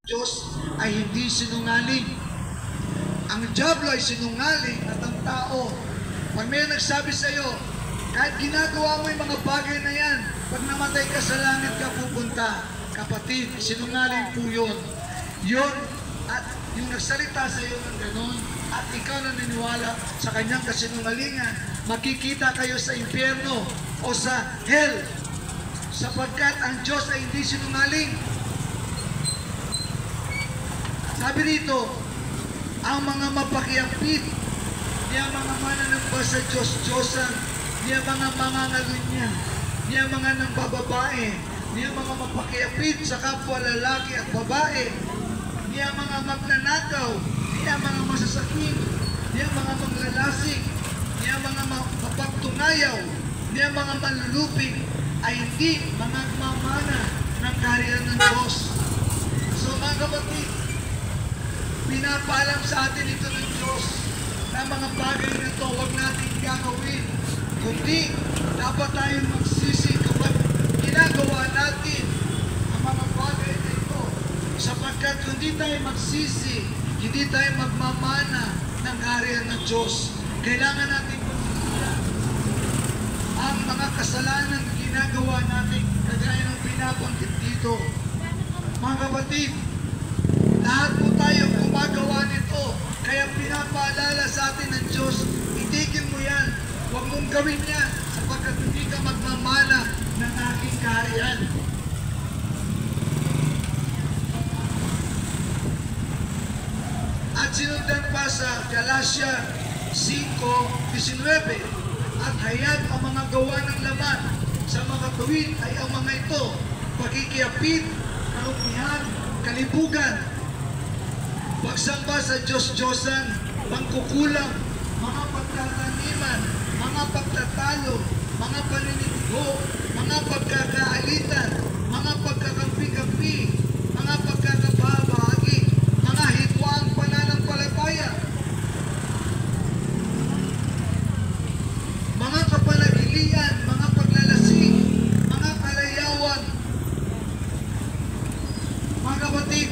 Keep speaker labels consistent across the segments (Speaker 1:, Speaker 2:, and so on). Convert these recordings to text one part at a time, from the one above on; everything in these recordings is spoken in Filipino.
Speaker 1: Diyos ay hindi sinungaling. Ang diablo ay sinungaling at ang tao, pag may nagsabi sa iyo, kahit ginagawa mo yung mga bagay na yan, pag namatay ka sa langit ka pupunta, kapatid, sinungaling po yun. Yun, at yung nagsalita sa iyo ng ganon, at ikaw naniniwala sa kanyang kasinungalingan, makikita kayo sa impyerno o sa hell, sapagkat ang Diyos ay hindi sinungaling. Sabi rito, ang mga mapakiapit, niya mga mananamba sa Diyos-Diyosan, niya mga mangangalunya, niya mga nambababae, niya mga mapakiapit sa kapwa lalaki at babae, niya mga magnanakaw, niya mga masasakin, niya mga manglalasing, niya mga mapagtungayaw, niya mga manluluping, ay hindi mamana ng kaharian ng Diyos. So mga kapatid, pinapaalam sa atin ito ng Diyos na mga bagay na ito huwag natin gagawin, kundi dapat tayong magsisi kapag ginagawa natin ang mga bagay na ito, sapagkat hindi tayo magsisi, hindi tayo magmamana ng kaharian ng Diyos. Kailangan natin pagsisihan ang mga kasalanan na ginagawa natin, kagaya ng pinabanggit dito. Mga kapatid, lahat po tayo gumagawa nito, kaya pinapaalala sa atin ng Diyos, itigil mo yan, huwag mong gawin yan, sapagkat hindi ka magmamana ng aking kaharian. At sinundan pa sa Galatia 5:19, at hayag ang mga gawa ng laman sa mga tuwid ay ang mga ito, pagkikiapid, kalupihan, kalibugan, pagsamba sa Diyos-Diyosan, pangkukulang, mga pagtataniman, mga pagtatalo, mga paninigho, mga pagkakaalitan, mga pagkakampi-kampi, mga pagkakabahagi, mga hitwaang pananampalataya, mga kapalagilian, mga paglalasing, mga kalayawan. Mga kapatid,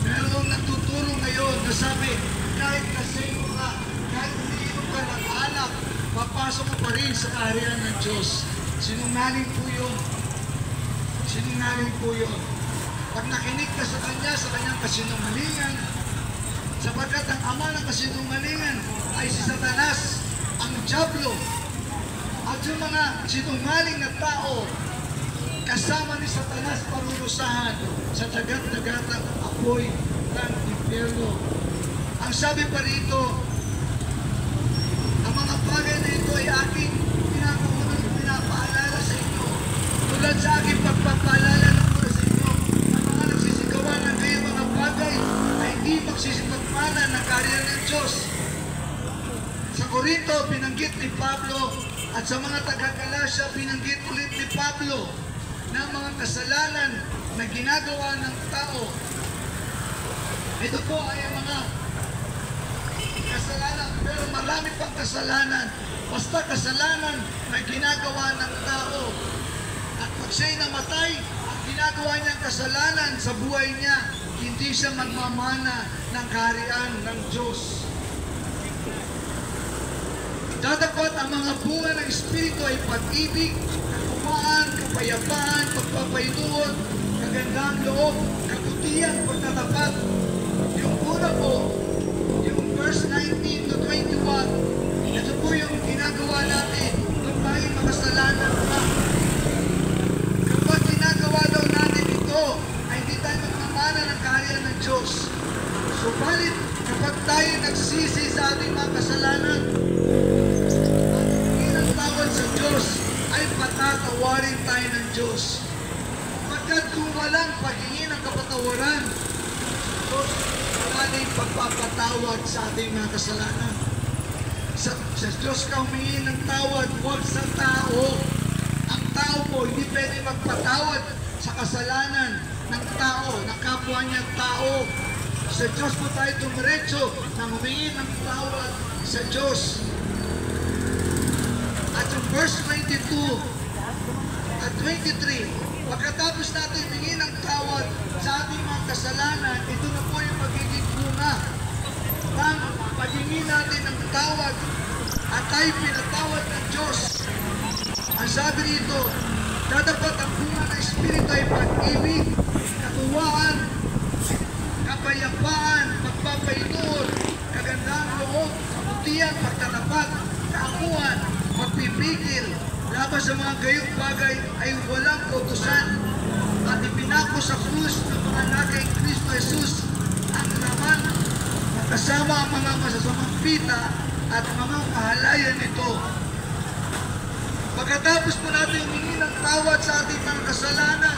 Speaker 1: merong nagtuturo ngayon na sabi, kahit kasino ka, kahit umiinom ka ng alak, papasok mo pa rin sa kaharian ng Diyos. Sinungaling po yun. Sinungaling po yun. Pag nakinig ka sa Kanya, sa Kanyang kasinungalingan, sapagkat ang ama ng kasinungalingan ay si Satanas, ang diablo, at yung mga sinungaling na tao, kasama ni Satanas parurusahan sa dagat-dagatang apoy ng impyerno. Ang sabi pa rito, ang mga bagay na ito ay aking pinapaalala sa inyo. Tulad sa aking pagpapaalala ng mula sa inyo, ang mga nagsisigawan ng gayong mga bagay ay hindi magsisipagmana ng kaharian ng Diyos. Sa Corinto, binanggit ni Pablo, at sa mga taga-Galacia, binanggit ulit ni Pablo ng mga kasalanan na ginagawa ng tao. Ito po ay ang mga kasalanan, pero marami pang kasalanan. Basta kasalanan na ginagawa ng tao. At pag siya'y namatay at ginagawa niyang kasalanan sa buhay niya, hindi siya magmamana ng kaharian ng Diyos. Datapwat ang mga bunga ng Espiritu ay pag-ibig, kakumaan, kapayapaan, pagpapainuon, kagandang loob, kabutihan, pagtatapat. Yung una po, yung verse 19 to 21, ito po yung ginagawa natin nung tayo makasalanan pa. Kapag ginagawa daw natin ito, ay hindi tayo magmamana ng kaharian ng Diyos. Subalit, kapag tayo nagsisi sa ating mga kasalanan, ang tawad sa Diyos ay patatawarin tayo ng Diyos. Pagkat kung walang paghingi ng kapatawaran, Diyos, wala din pagpapatawad sa ating mga kasalanan. Sa Diyos ka humingi ng tawad, huwag sa tao. Ang tao po, hindi pwede magpatawad sa kasalanan ng tao, ng kapwa niya tao. Sa Diyos po tayo dumiretso na humingi ng tawad sa Diyos. At yung verse 22 at 23, pagkatapos natin humingi ng tawad ay pinatawad ng Diyos. Ang sabi rito, dadapat ang bunga ng Espiritu ay pag-ibig, katuwaan, kapayapaan, pagpapainuod, kagandahang loob, kabutihan, pagtatapat, kaakuan, pagpipigil, laban sa mga gayong bagay ay walang kautusan, at ipinako sa krus ng mga nagay Kristo Jesus ang laman, kasama ang mga masasamang pita at mga kahalayan nito. Pagkatapos po natin humingi ng tawad sa ating mga kasalanan,